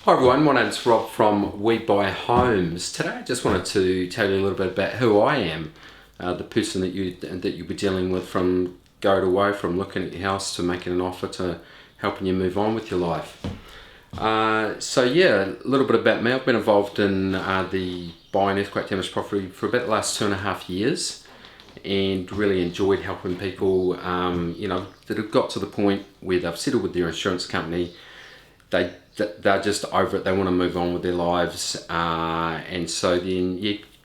Hi everyone, my name's Rob from We Buy Homes. Today I just wanted to tell you a little bit about who I am, the person that you'll be dealing with from go to woe, from looking at your house to making an offer to helping you move on with your life. So yeah, a little bit about me. I've been involved in the buying earthquake damaged property for about the last 2.5 years, and really enjoyed helping people that have got to the point where they've settled with their insurance company. They're just over it. They want to move on with their lives, and so then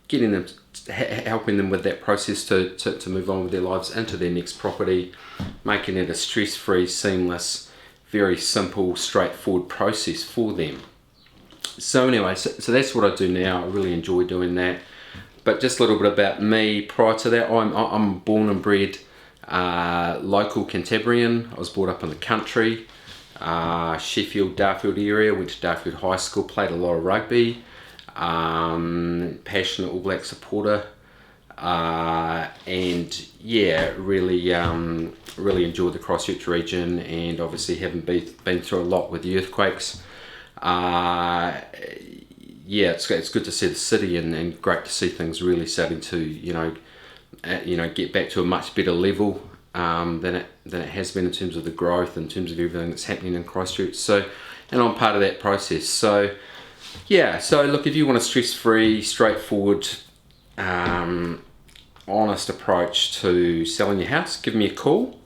getting them, helping them with that process to move on with their lives into their next property, making it a stress-free, seamless, very simple, straightforward process for them. So anyway, so that's what I do now. I really enjoy doing that. But just a little bit about me. Prior to that, I'm born and bred local Cantabrian. I was brought up in the country. Sheffield Darfield area, went to Darfield High School, played a lot of rugby, passionate All Black supporter, and yeah, really enjoyed the Christchurch region, and obviously having been through a lot with the earthquakes. Yeah, it's good to see the city, and great to see things really starting to get back to a much better level than it has been in terms of the growth, in terms of everything that's happening in Christchurch. So, and I'm part of that process. So yeah, so look, if you want a stress-free, straightforward, honest approach to selling your house, give me a call.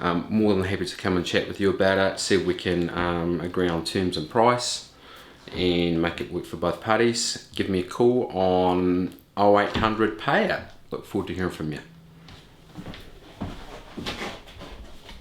I'm more than happy to come and chat with you about it, see if we can agree on terms and price and make it work for both parties. Give me a call on 0800 PAY IT. Look forward to hearing from you.